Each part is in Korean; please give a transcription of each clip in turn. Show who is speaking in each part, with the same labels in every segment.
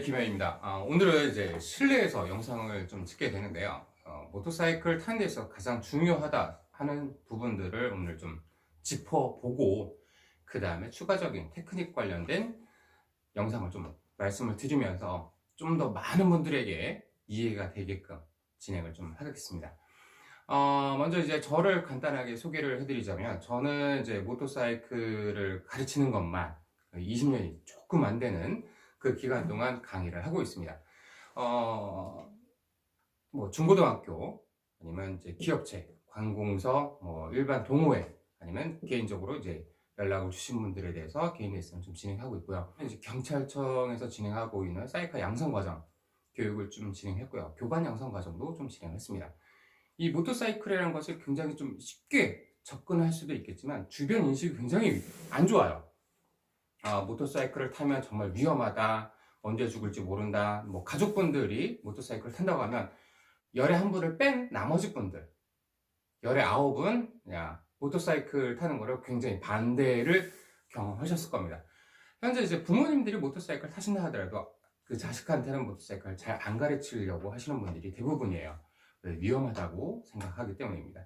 Speaker 1: 김현입니다. 오늘은 이제 실내에서 영상을 좀 찍게 되는데요. 모터사이클 타는 데서 가장 중요하다 하는 부분들을 오늘 좀 짚어보고 그 다음에 추가적인 테크닉 관련된 영상을 좀 말씀을 드리면서 좀 더 많은 분들에게 이해가 되게끔 진행을 좀 하겠습니다. 먼저 이제 저를 간단하게 소개를 해드리자면, 저는 이제 모터사이클을 가르치는 것만 20년이 조금 안 되는 그 기간 동안 강의를 하고 있습니다. 뭐 중고등학교, 아니면 이제 기업체, 관공서, 뭐 일반 동호회, 아니면 개인적으로 이제 연락을 주신 분들에 대해서 개인 레슨을 좀 진행하고 있고요. 이제 경찰청에서 진행하고 있는 사이카 양성과정 교육을 좀 진행했고요. 교관 양성과정도 좀 진행했습니다. 이 모터사이클이라는 것을 굉장히 좀 쉽게 접근할 수도 있겠지만 주변 인식이 굉장히 안 좋아요. 모터사이클을 타면 정말 위험하다, 언제 죽을지 모른다. 뭐 가족분들이 모터사이클을 탄다고 하면 열에 한 분을 뺀 나머지 분들, 열에 9분 모터사이클 타는 거를 굉장히 반대를 경험하셨을 겁니다. 현재 이제 부모님들이 모터사이클 타신다 하더라도 그 자식한테는 모터사이클을 잘 안 가르치려고 하시는 분들이 대부분이에요. 위험하다고 생각하기 때문입니다.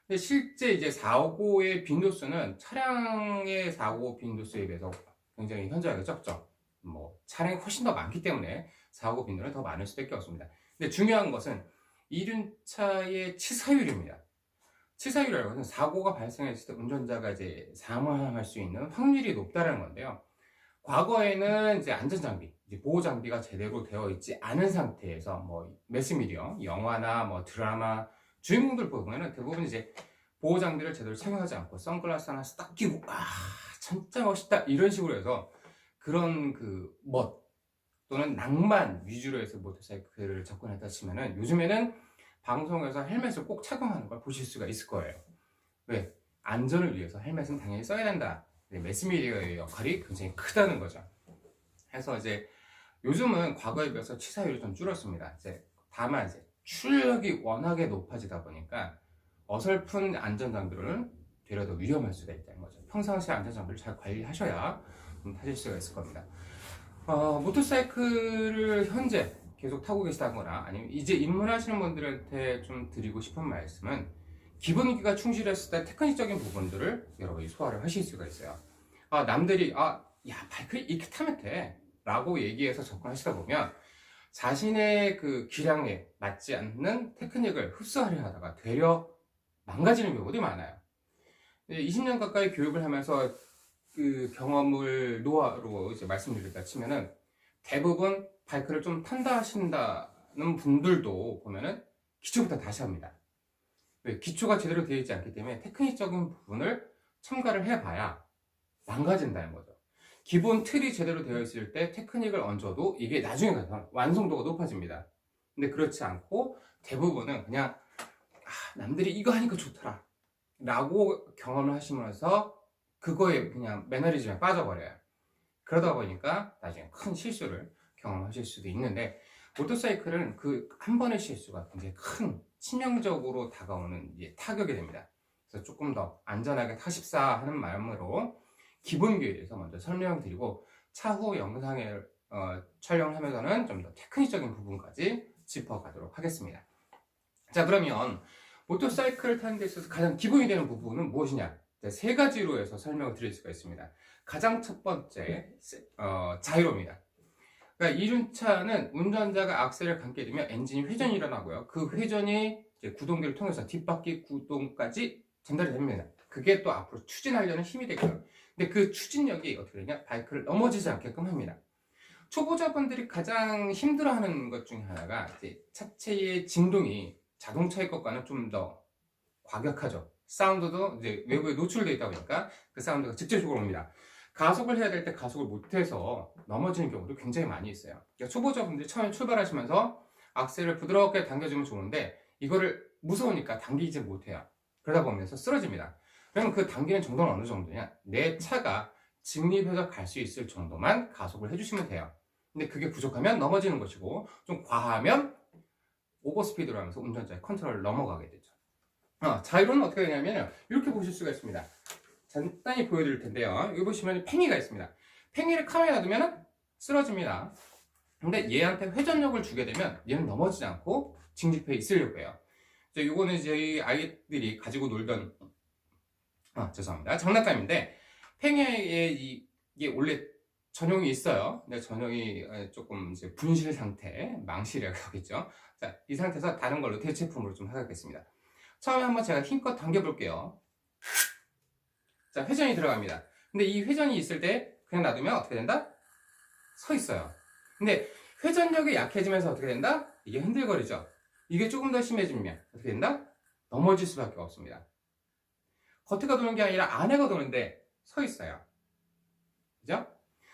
Speaker 1: 근데 실제 이제 사고의 빈도수는 차량의 사고 빈도수에 비해서 굉장히 현저하게 적죠. 뭐 차량이 훨씬 더 많기 때문에 사고 빈도는 더 많을 수밖에 없습니다. 근데 중요한 것은 이륜차의 치사율입니다. 치사율이라는 것은 사고가 발생했을 때 운전자가 이제 사망할 수 있는 확률이 높다는 건데요. 과거에는 이제 안전장비, 보호장비가 제대로 되어 있지 않은 상태에서 뭐 매스미디어, 영화나 뭐 드라마 주인공들 보면은 대부분 이제 보호장비를 제대로 착용하지 않고 선글라스 하나 딱 끼고 진짜 멋있다 이런 식으로 해서 그런 그 멋 또는 낭만 위주로 해서 모터사이클을 접근했다 치면은 요즘에는 방송에서 헬멧을 꼭 착용하는 걸 보실 수가 있을 거예요. 왜? 안전을 위해서 헬멧은 당연히 써야 된다. 매스미디어의 역할이 굉장히 크다는 거죠. 해서 이제 요즘은 과거에 비해서 치사율이 좀 줄었습니다. 다만 이제 출력이 워낙에 높아지다 보니까 어설픈 안전장비로는 되려 더 위험할 수가 있다는 거죠. 평상시에 안전장비를 잘 관리하셔야 타실 수가 있을 겁니다. 모터사이클을 현재 계속 타고 계시다거나 아니면 이제 입문하시는 분들한테 좀 드리고 싶은 말씀은 기본기가 충실했을 때 테크닉적인 부분들을 여러분이 소화를 하실 수가 있어요. 남들이 바이크 이렇게 타면 돼 라고 얘기해서 접근하시다 보면 자신의 그 기량에 맞지 않는 테크닉을 흡수하려 하다가 되려 망가지는 경우도 많아요. 20년 가까이 교육을 하면서 그 경험을 노하우로 이제 말씀드렸다 치면은 대부분 바이크를 좀 탄다 하신다는 분들도 보면은 기초부터 다시 합니다. 기초가 제대로 되어 있지 않기 때문에 테크닉적인 부분을 첨가를 해봐야 망가진다는 거죠. 기본 틀이 제대로 되어 있을 때 테크닉을 얹어도 이게 나중에 가서 완성도가 높아집니다. 근데 그렇지 않고 대부분은 그냥 남들이 이거 하니까 좋더라 라고 경험을 하시면서 그거에 그냥 매너리즘에 빠져버려요. 그러다 보니까 나중에 큰 실수를 경험하실 수도 있는데 모터사이클은 그 한 번의 실수가 굉장히 큰 치명적으로 다가오는 타격이 됩니다. 그래서 조금 더 안전하게 타십사 하는 마음으로 기본기에 대해서 먼저 설명드리고 차후 영상에 촬영을 하면서는 좀 더 테크닉적인 부분까지 짚어가도록 하겠습니다. 자, 그러면 모터사이클을 타는 데 있어서 가장 기본이 되는 부분은 무엇이냐? 세 가지로 해서 설명을 드릴 수가 있습니다. 가장 첫 번째 자이로입니다. 그러니까 이륜차는 운전자가 악셀을 감게 되면 엔진이 회전이 일어나고요. 그 회전이 이제 구동기를 통해서 뒷바퀴 구동까지 전달이 됩니다. 그게 또 앞으로 추진하려는 힘이 되고요. 근데 그 추진력이 어떻게 되냐? 바이크를 넘어지지 않게끔 합니다. 초보자분들이 가장 힘들어하는 것 중에 하나가 이제 차체의 진동이 자동차의 것과는 좀 더 과격하죠. 사운드도 이제 외부에 노출되어 있다 보니까 그 사운드가 직접적으로 옵니다. 가속을 해야 될 때 가속을 못해서 넘어지는 경우도 굉장히 많이 있어요. 그러니까 초보자분들이 처음에 출발하시면서 악셀을 부드럽게 당겨주면 좋은데 이거를 무서우니까 당기지 못해요. 그러다 보면서 쓰러집니다. 그러면 그 당기는 정도는 어느 정도냐? 내 차가 직립해서 갈 수 있을 정도만 가속을 해주시면 돼요. 근데 그게 부족하면 넘어지는 것이고 좀 과하면 오버스피드로 하면서 운전자의 컨트롤을 넘어가게 되죠. 자이로는 어떻게 되냐면 이렇게 보실 수가 있습니다. 간단히 보여드릴 텐데요. 여기 보시면 팽이가 있습니다. 팽이를 카메라에 놔두면 쓰러집니다. 근데 얘한테 회전력을 주게 되면 얘는 넘어지지 않고 징집해 있으려고 해요. 이거는 저희 아이들이 가지고 놀던 죄송합니다. 장난감인데 팽이에 이게 원래 전용이 있어요. 근데 전용이 조금 이제 분실 상태, 망실이라고 하겠죠. 자, 이 상태에서 다른 걸로 대체품으로 좀 하겠습니다. 처음에 한번 제가 힘껏 당겨 볼게요. 자, 회전이 들어갑니다. 근데 이 회전이 있을 때 그냥 놔두면 어떻게 된다? 서 있어요. 근데 회전력이 약해지면서 어떻게 된다? 이게 흔들거리죠. 이게 조금 더 심해지면 어떻게 된다? 넘어질 수밖에 없습니다. 겉에가 도는 게 아니라 안에가 도는데 서 있어요. 그죠?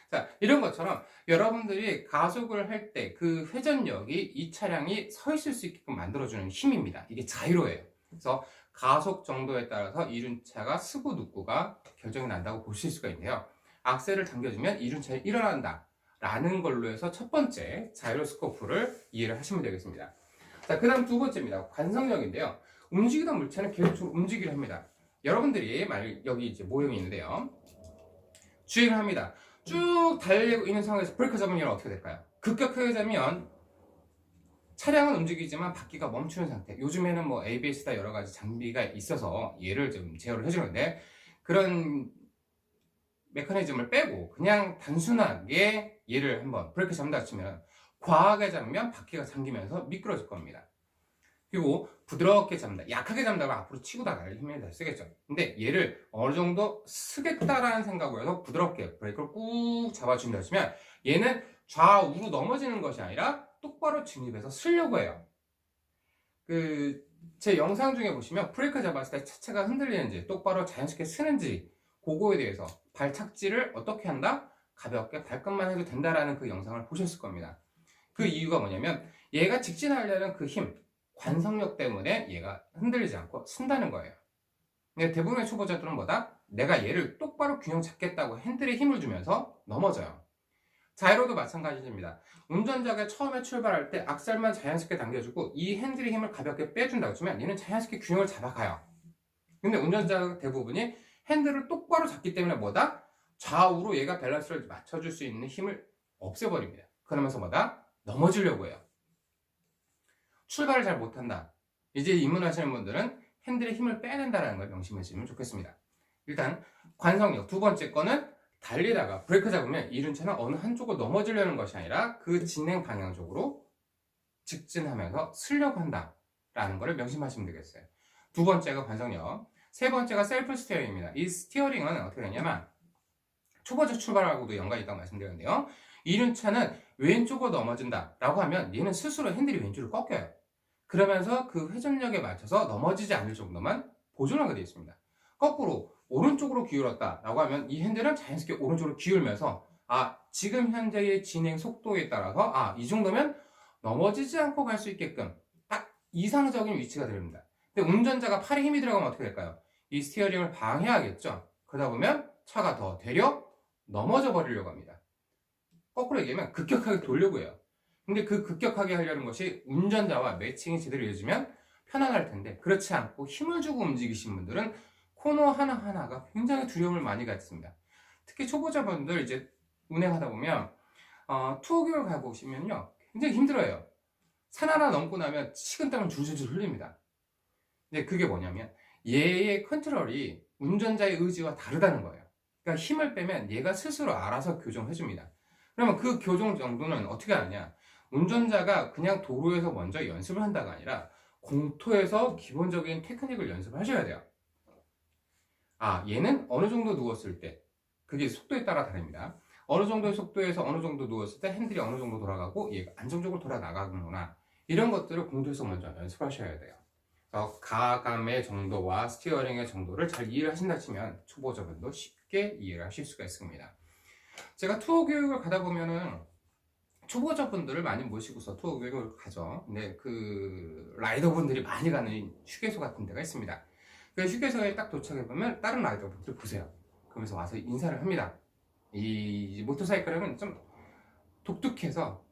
Speaker 1: 자, 이런 것처럼 여러분들이 가속을 할 때 그 회전력이 이 차량이 서 있을 수 있게끔 만들어주는 힘입니다. 이게 자유로예요. 그래서 가속 정도에 따라서 이륜차가 쓰고 눕고가 결정이 난다고 보실 수가 있는데요. 악셀을 당겨주면 이륜차에 일어난다 라는 걸로 해서 첫 번째 자이로스코프를 이해를 하시면 되겠습니다. 자, 그 다음 두 번째입니다. 관성력인데요. 움직이던 물체는 계속적으로 움직이려 합니다. 여러분들이 만약 여기 이제 모형이 있는데요. 주행을 합니다. 쭉 달리고 있는 상황에서 브레이크 잡으면 어떻게 될까요? 급격하게 잡으면 차량은 움직이지만 바퀴가 멈추는 상태. 요즘에는 뭐 ABS다 여러 가지 장비가 있어서 얘를 좀 제어를 해주는데 그런 메커니즘을 빼고 그냥 단순하게 얘를 한번 브레이크 잡는다 치면 과하게 잡으면 바퀴가 잠기면서 미끄러질 겁니다. 그리고 부드럽게 잡는다, 약하게 잡는다고 앞으로 치고 나갈 힘이 더 세겠죠. 근데 얘를 어느 정도 쓰겠다라는 생각으로 해서 부드럽게 브레이크를 꾹 잡아준다 치면 얘는 좌우로 넘어지는 것이 아니라 똑바로 진입해서 쓰려고 해요. 제 영상 중에 보시면 브레이크 잡았을 때 차체가 흔들리는지 똑바로 자연스럽게 쓰는지 그거에 대해서 발착지를 어떻게 한다? 가볍게 발끝만 해도 된다라는 그 영상을 보셨을 겁니다. 그 이유가 뭐냐면 얘가 직진하려는 그 힘, 관성력 때문에 얘가 흔들리지 않고 쓴다는 거예요. 근데 대부분의 초보자들은 뭐다? 내가 얘를 똑바로 균형 잡겠다고 핸들에 힘을 주면서 넘어져요. 자이로도 마찬가지입니다. 운전자가 처음에 출발할 때 악셀만 자연스럽게 당겨주고 이 핸들의 힘을 가볍게 빼준다고 치면 얘는 자연스럽게 균형을 잡아가요. 근데 운전자 대부분이 핸들을 똑바로 잡기 때문에 뭐다? 좌우로 얘가 밸런스를 맞춰줄 수 있는 힘을 없애버립니다. 그러면서 뭐다? 넘어지려고 해요. 출발을 잘 못한다. 이제 입문하시는 분들은 핸들에 힘을 빼낸다는 걸 명심하시면 좋겠습니다. 일단 관성력 두 번째 거는 달리다가 브레이크 잡으면 이륜차는 어느 한쪽으로 넘어지려는 것이 아니라 그 진행 방향 쪽으로 직진하면서 쓰려고 한다라는 것을 명심하시면 되겠어요. 두 번째가 관성력, 세 번째가 셀프 스티어링입니다. 이 스티어링은 어떻게 되냐면 초보자 출발하고도 연관이 있다고 말씀드렸는데요. 이륜차는 왼쪽으로 넘어진다 라고 하면 얘는 스스로 핸들이 왼쪽으로 꺾여요. 그러면서 그 회전력에 맞춰서 넘어지지 않을 정도만 보존하게 되어 있습니다. 거꾸로 오른쪽으로 기울었다 라고 하면 이 핸들은 자연스럽게 오른쪽으로 기울면서 지금 현재의 진행 속도에 따라서 이 정도면 넘어지지 않고 갈 수 있게끔 딱 이상적인 위치가 됩니다. 근데 운전자가 팔에 힘이 들어가면 어떻게 될까요? 이 스티어링을 방해하겠죠. 그러다 보면 차가 더 되려 넘어져 버리려고 합니다. 거꾸로 얘기하면 급격하게 돌려고 해요. 근데 그 급격하게 하려는 것이 운전자와 매칭이 제대로 이루어지면 편안할 텐데 그렇지 않고 힘을 주고 움직이신 분들은 코너 하나하나가 굉장히 두려움을 많이 갖습니다. 특히 초보자분들 이제 운행하다 보면 투어교를 가보시면요 굉장히 힘들어요. 산 하나 넘고 나면 식은땀을 줄줄줄 흘립니다. 근데 그게 뭐냐면 얘의 컨트롤이 운전자의 의지와 다르다는 거예요. 그러니까 힘을 빼면 얘가 스스로 알아서 교정해줍니다. 그러면 그 교정 정도는 어떻게 하느냐? 운전자가 그냥 도로에서 먼저 연습을 한다가 아니라 공터에서 기본적인 테크닉을 연습하셔야 돼요. 얘는 어느 정도 누웠을 때, 그게 속도에 따라 다릅니다. 어느 정도의 속도에서 어느 정도 누웠을 때 핸들이 어느 정도 돌아가고 얘가 안정적으로 돌아 나가는구나. 이런 것들을 공터에서 먼저 연습하셔야 돼요. 그래서 가감의 정도와 스티어링의 정도를 잘 이해를 하신다 치면 초보자분도 쉽게 이해를 하실 수가 있습니다. 제가 투어 교육을 가다 보면은 초보자분들을 많이 모시고서 투어 교육을 가죠. 근데 그 라이더분들이 많이 가는 휴게소 같은 데가 있습니다. 그 휴게소에 딱 도착해보면 다른 라이더분들 보세요. 그러면서 와서 인사를 합니다. 이 모터사이클은 좀 독특해서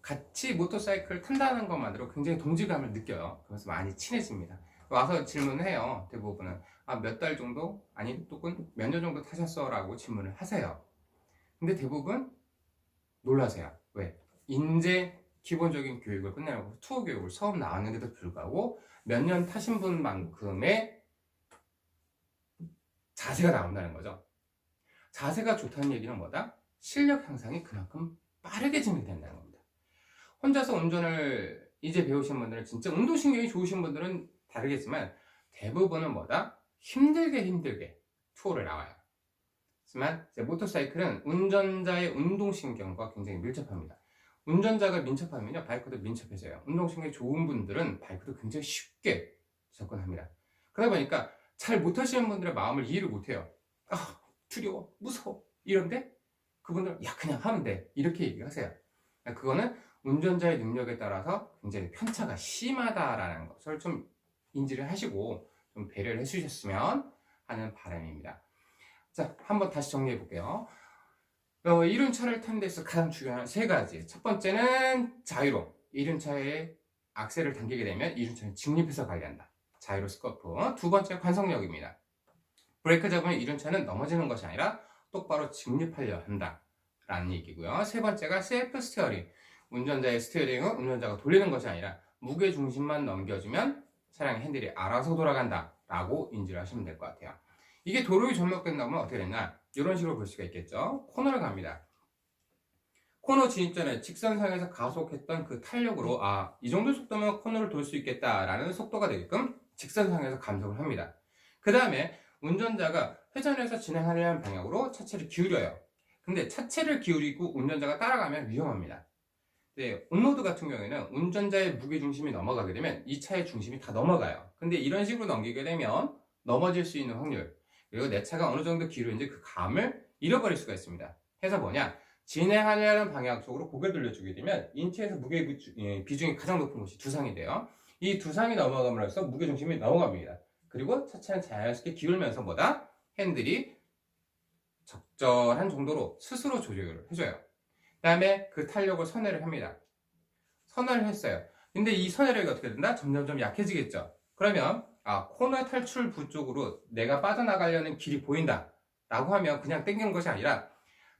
Speaker 1: 같이 모터사이클을 탄다는 것만으로 굉장히 동질감을 느껴요. 그래서 많이 친해집니다. 와서 질문을 해요. 대부분은 몇 달 정도? 아니 또는 몇 년 정도 타셨어? 라고 질문을 하세요. 근데 대부분 놀라세요. 왜? 이제 기본적인 교육을 끝내고 투어 교육을 처음 나왔는데도 불구하고 몇 년 타신 분만큼의 자세가 나온다는 거죠. 자세가 좋다는 얘기는 뭐다? 실력 향상이 그만큼 빠르게 진행된다는 겁니다. 혼자서 운전을 이제 배우신 분들은, 진짜 운동신경이 좋으신 분들은 다르겠지만 대부분은 뭐다? 힘들게 투어를 나와요. 하지만 모터사이클은 운전자의 운동신경과 굉장히 밀접합니다. 운전자가 민첩하면요, 바이크도 민첩해져요. 운동신경이 좋은 분들은 바이크도 굉장히 쉽게 접근합니다. 그러다 보니까 잘 못하시는 분들의 마음을 이해를 못해요. 아, 두려워, 무서워, 이런데 그분들은 야, 그냥 하면 돼, 이렇게 얘기하세요. 그거는 운전자의 능력에 따라서 굉장히 편차가 심하다라는 것을 좀 인지를 하시고 좀 배려를 해주셨으면 하는 바람입니다. 자, 한번 다시 정리해 볼게요. 이륜차를 타는 데서 가장 중요한 세 가지. 첫 번째는 자유로. 이륜차에 악셀을 당기게 되면 이륜차는 직립해서 관리한다. 자유로 스커프. 두 번째 관성력입니다. 브레이크 잡으면 이륜차는 넘어지는 것이 아니라 똑바로 직립하려 한다 라는 얘기고요. 세 번째가 셀프 스티어링. 운전자의 스티어링은 운전자가 돌리는 것이 아니라 무게 중심만 넘겨주면 차량의 핸들이 알아서 돌아간다 라고 인지를 하시면 될 것 같아요. 이게 도로에 접목된다면 어떻게 되나, 이런 식으로 볼 수가 있겠죠. 코너를 갑니다. 코너 진입 전에 직선상에서 가속했던 그 탄력으로 이 정도 속도면 코너를 돌 수 있겠다라는 속도가 되게끔 직선상에서 감속을 합니다. 그 다음에 운전자가 회전해서 진행하려는 방향으로 차체를 기울여요. 근데 차체를 기울이고 운전자가 따라가면 위험합니다. 온로드 같은 경우에는 운전자의 무게중심이 넘어가게 되면 이 차의 중심이 다 넘어가요. 근데 이런 식으로 넘기게 되면 넘어질 수 있는 확률, 그리고 내 차가 어느 정도 기울인지 그 감을 잃어버릴 수가 있습니다. 해서 뭐냐, 진행하려는 방향 쪽으로 고개를 돌려주게 되면 인체에서 무게 비중이 가장 높은 곳이 두상이 돼요. 이 두상이 넘어감으로써 무게중심이 넘어갑니다. 그리고 차체는 자연스럽게 기울면서 뭐다? 핸들이 적절한 정도로 스스로 조절을 해줘요. 그 다음에 그 탄력을 선회를 합니다. 선회를 했어요. 근데 이 선회력이 어떻게 된다? 점점 약해지겠죠. 그러면 코너 탈출부 쪽으로 내가 빠져나가려는 길이 보인다 라고 하면 그냥 땡기는 것이 아니라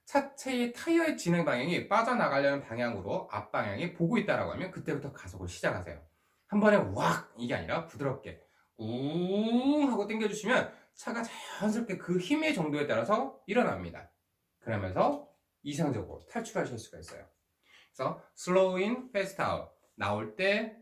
Speaker 1: 차체의 타이어의 진행 방향이 빠져나가려는 방향으로 앞방향이 보고 있다라고 하면 그때부터 가속을 시작하세요. 한 번에 왁, 이게 아니라 부드럽게 웅 하고 당겨주시면 차가 자연스럽게 그 힘의 정도에 따라서 일어납니다. 그러면서 이상적으로 탈출하실 수가 있어요. 그래서 slow in, fast out, 나올 때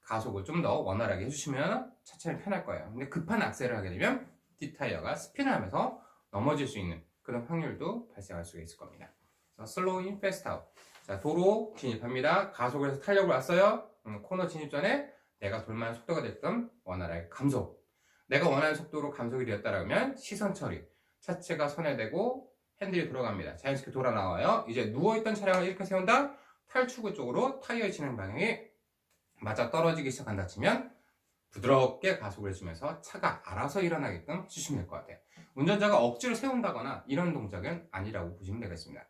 Speaker 1: 가속을 좀 더 원활하게 해주시면 차체는 편할 거예요. 근데 급한 악셀을 하게 되면 뒷타이어가 스핀을 하면서 넘어질 수 있는 그런 확률도 발생할 수가 있을 겁니다. 그래서 slow in, fast out. 자, 도로 진입합니다. 가속을 해서 탄력을 왔어요. 코너 진입 전에 내가 돌만한 속도가 됐든 원활하게 감속. 내가 원하는 속도로 감속이 되었다면 시선 처리. 차체가 선회되고 핸들이 돌아갑니다. 자연스럽게 돌아 나와요. 이제 누워있던 차량을 이렇게 세운다. 탈출구 쪽으로 타이어의 진행 방향이 맞아 떨어지기 시작한다 치면 부드럽게 가속을 해주면서 차가 알아서 일어나게끔 해주시면 될 것 같아요. 운전자가 억지로 세운다거나 이런 동작은 아니라고 보시면 되겠습니다.